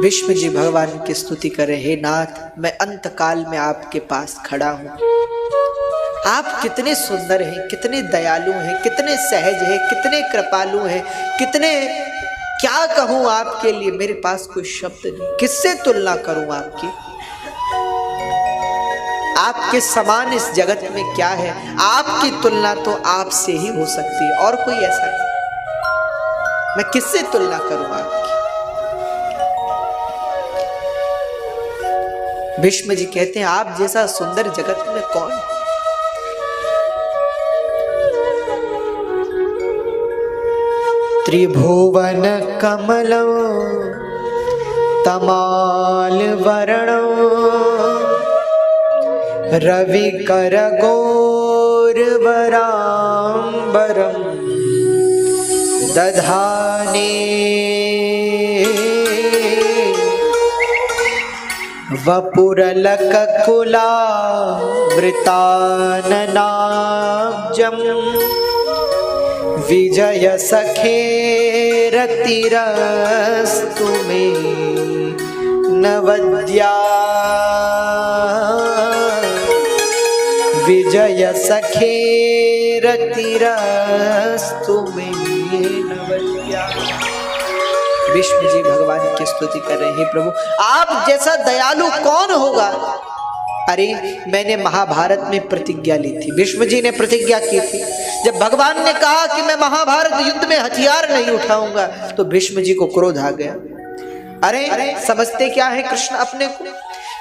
भीष्म जी भगवान की स्तुति करें, हे नाथ मैं अंत काल में आपके पास खड़ा हूं। आप कितने सुंदर हैं, कितने दयालु हैं, कितने सहज हैं, कितने कृपालु हैं, कितने, क्या कहूं आपके लिए, मेरे पास कोई शब्द नहीं, किससे तुलना करूं आपकी। आपके समान इस जगत में क्या है, आपकी तुलना तो आपसे ही हो सकती है, और कोई ऐसा नहीं। मैं किससे तुलना करूं आपकी। भीष्म जी कहते हैं आप जैसा सुंदर जगत में कौन है। त्रिभुवन कमलं तमाल वरणं रविकर गौर वरांबरं दधाने वपुरलककुला वृताननाब्जं विजय सखेरतिरस्तु मे नवद्या विजय सखेरतिरस्तु मे नवद्या। भीष्म जी भगवान की स्तुति कर रहे हैं, प्रभु आप जैसा दयालु कौन होगा। अरे मैंने महाभारत में प्रतिज्ञा ली थी, भीष्म जी ने प्रतिज्ञा की थी। जब भगवान ने कहा कि मैं महाभारत युद्ध में हथियार नहीं उठाऊंगा तो भीष्म जी को क्रोध आ गया। अरे समझते क्या है कृष्ण अपने को,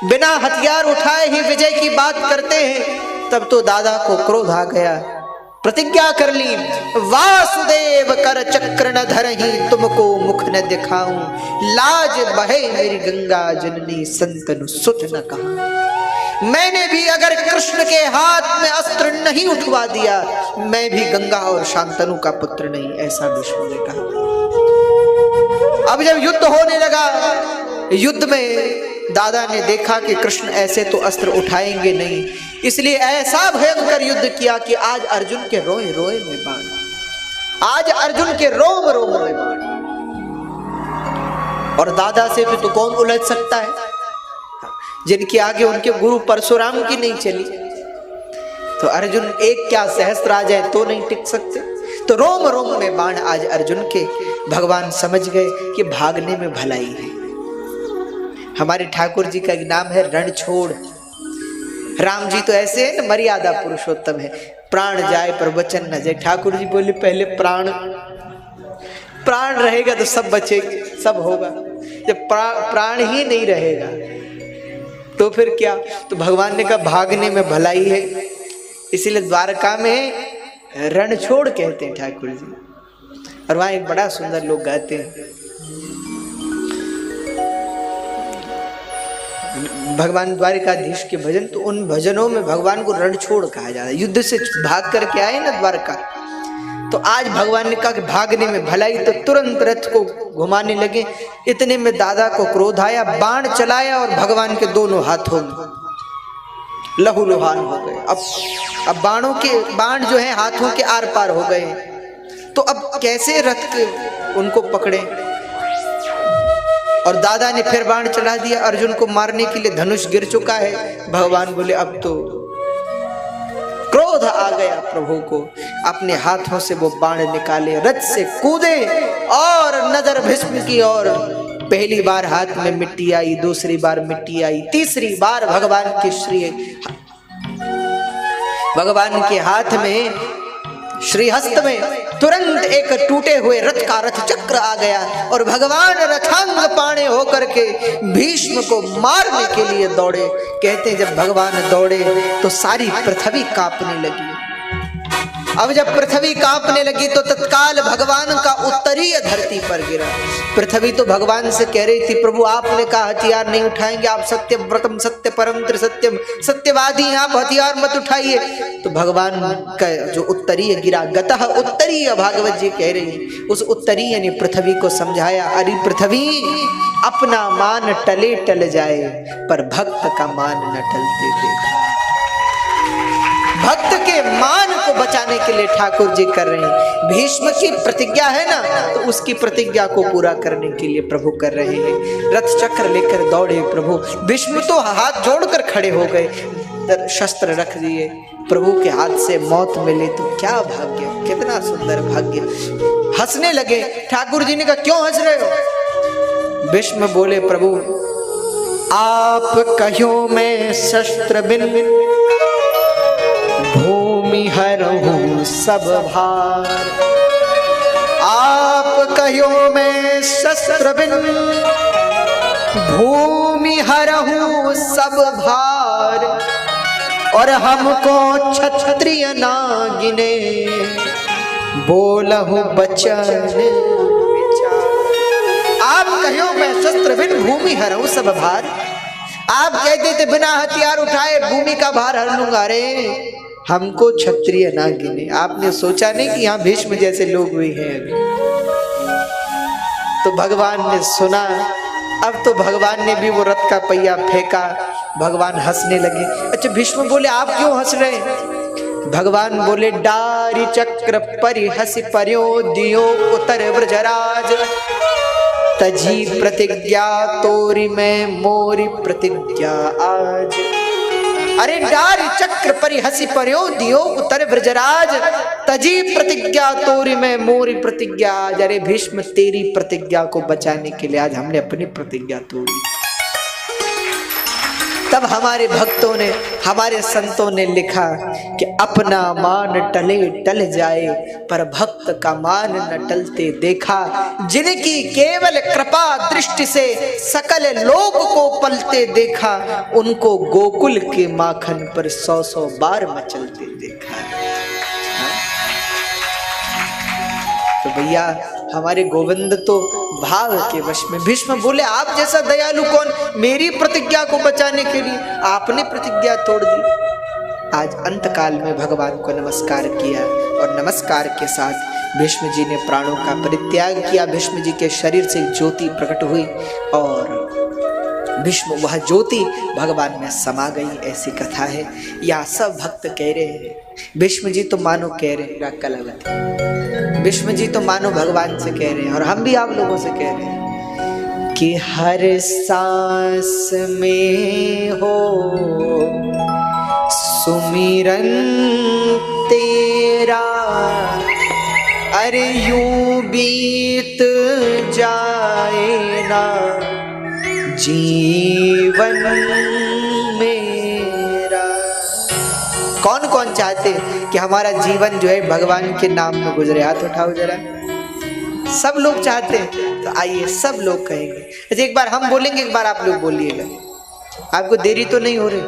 बिना हथियार उठाए ही विजय की बात करते हैं। तब तो दादा को क्रोध आ गया, प्रतिज्ञा कर ली, वासुदेव कर चक्र न धरहि तुमको मुख न दिखाऊं, लाज बहे मेरी गंगा जननी संतनु सुत न कहा। मैंने भी अगर कृष्ण के हाथ में अस्त्र नहीं उठवा दिया मैं भी गंगा और शांतनु का पुत्र नहीं, ऐसा भीष्म ने कहा। अब जब युद्ध होने लगा, युद्ध में दादा ने देखा कि कृष्ण ऐसे तो अस्त्र उठाएंगे नहीं, इसलिए ऐसा भयंकर युद्ध किया कि आज अर्जुन के रोए रोए में बाण, आज अर्जुन के रोम रोम में बाण। और दादा से तो कौन उलझ सकता है, जिनके आगे उनके गुरु परशुराम की नहीं चली, तो अर्जुन एक क्या सहस्त्र आ जाए तो नहीं टिक सकते। तो रोम रोम में बाण आज अर्जुन के। भगवान समझ गए कि भागने में भलाई है। हमारे ठाकुर जी का एक नाम है रणछोड़। राम जी तो ऐसे है ना, मर्यादा पुरुषोत्तम है, प्राण जाए पर वचन न जाए। ठाकुर जी बोले पहले प्राण रहेगा तो सब बचेगा, सब होगा। जब प्राण ही नहीं रहेगा तो फिर क्या। तो भगवान ने कहा भागने में भलाई है, इसीलिए द्वारका में रणछोड़ कहते हैं ठाकुर जी। और वहां एक बड़ा सुंदर लोग गाते हैं, भगवान द्वारिकाधीश के भजन, तो उन भजनों में भगवान को रणछोड़ कहा जाता है। युद्ध से भाग करके आए ना द्वारका, तो आज भगवान ने कहा कि भागने में भलाई, तो तुरंत रथ को घुमाने लगे। इतने में दादा को क्रोध आया, बाण चलाया और भगवान के दोनों हाथों में लहूलुहान हो गए। अब बाण जो है हाथों के आर पार हो गए। तो अब कैसे रथ के उनको पकड़े। और दादा ने फिर बाण चला दिया, अर्जुन को मारने के लिए धनुष गिर चुका है। भगवान बोले अब तो क्रोध आ गया प्रभु को, अपने हाथों से वो बाण निकाले, रथ से कूदे और नजर भीष्म की ओर। पहली बार हाथ में मिट्टी आई, दूसरी बार मिट्टी आई, तीसरी बार भगवान के हाथ में श्रीहस्त में तुरंत एक टूटे हुए रथ का रथ चक्र आ गया और भगवान रथांग पाणे होकर के भीष्म को मारने के लिए दौड़े। कहते हैं जब भगवान दौड़े तो सारी पृथ्वी कांपने लगी। अब जब पृथ्वी कांपने लगी तो तत्काल भगवान का उत्तरीय धरती पर गिरा। पृथ्वी तो भगवान से कह रही थी प्रभु आपने कहा हथियार नहीं उठाएंगे, आप सत्य व्रतम सत्य परम त्रिसत्यम सत्यवादी हैं, आप हथियार मत उठाइए। तो भगवान का जो उत्तरीय गिरा, गतः उत्तरीय, भागवत जी कह रही है, उस उत्तरीय ने पृथ्वी को समझाया, अरे पृथ्वी अपना मान टले टल जाए पर भक्त का मान न टलते देखा। भक्त के मान को बचाने के लिए ठाकुर जी कर रहे हैं। भीष्म की प्रतिज्ञा है ना, तो उसकी प्रतिज्ञा को पूरा करने के लिए प्रभु कर रहे हैं। रथ चक्र लेकर दौड़े प्रभु। भीष्म तो हाथ जोड़कर खड़े हो गए, शस्त्र रख दिए। प्रभु के हाथ से मौत मिले तो क्या भाग्य, कितना सुंदर भाग्य। हंसने लगे। ठाकुर जी ने कहा क्यों हंस रहे हो? भीष्म बोले प्रभु आप कहो मैं शस्त्र बिन भूमि हरहूं सब भार। आप कहो मैं शस्त्र बिन भूमि हरहूं सब भार, और हमको क्षत्रिय ना गिने बोलहु बचन। आप कहो मैं शस्त्र बिन भूमि हरहूं सब भार। आप कहते थे बिना हथियार उठाए भूमि का भार हर लूंगा। रे हमको क्षत्रिय ना गिने। आपने सोचा नहीं कि यहाँ भीष्म जैसे लोग भी हैं अभी। तो भगवान ने सुना। अब तो भगवान ने भी वो रथ का पहिया फेंका। भगवान हंसने लगे। अच्छा भीष्म बोले आप क्यों हंस रहे? भगवान बोले डारी चक्र परि हंसी पर्यो दियो उतर ब्रजराज, तजी प्रतिज्ञा तोरी में मोरी प्रतिज्ञा आज। अरे डारी चक्र परि हंसी पर्यो दियो उतर ब्रजराज, तजी प्रतिज्ञा तोरी में मोरी प्रतिज्ञा आज। अरे भीष्म तेरी प्रतिज्ञा को बचाने के लिए आज हमने अपनी प्रतिज्ञा तोड़ी। तब हमारे भक्तों ने, हमारे संतों ने लिखा कि अपना मान टले टल जाए, पर भक्त का मान न टलते देखा। जिनकी केवल कृपा दृष्टि से सकल लोक को पलते देखा, उनको गोकुल के माखन पर 100-100 बार मचलते देखा। तो भैया हमारे गोविंद तो भाव के वश में। भीष्म बोले आप जैसा दयालु कौन, मेरी प्रतिज्ञा को बचाने के लिए आपने प्रतिज्ञा तोड़ दी। आज अंत काल में भगवान को नमस्कार किया और नमस्कार के साथ भीष्म जी ने प्राणों का परित्याग किया। भीष्म जी के शरीर से ज्योति प्रकट हुई और भीष्म वह ज्योति भगवान में समा गई। ऐसी कथा है। या सब भक्त कह रहे हैं भीष्म जी तो मानो कह रहे हैं कलवती, भीष्म जी तो मानो भगवान से कह रहे हैं, और हम भी आप लोगों से कह रहे हैं कि हर सांस में हो सुमिरन तेरा, अरे यूं बीत जाए ना जीवन मेरा। कौन कौन चाहते कि हमारा जीवन जो है भगवान के नाम में गुजरे? हाथ उठाओ जरा। सब लोग चाहते हैं। तो आइए सब लोग कहेंगे। अच्छा एक बार हम बोलेंगे, एक बार आप लोग बोलिएगा। आपको देरी तो नहीं हो रही?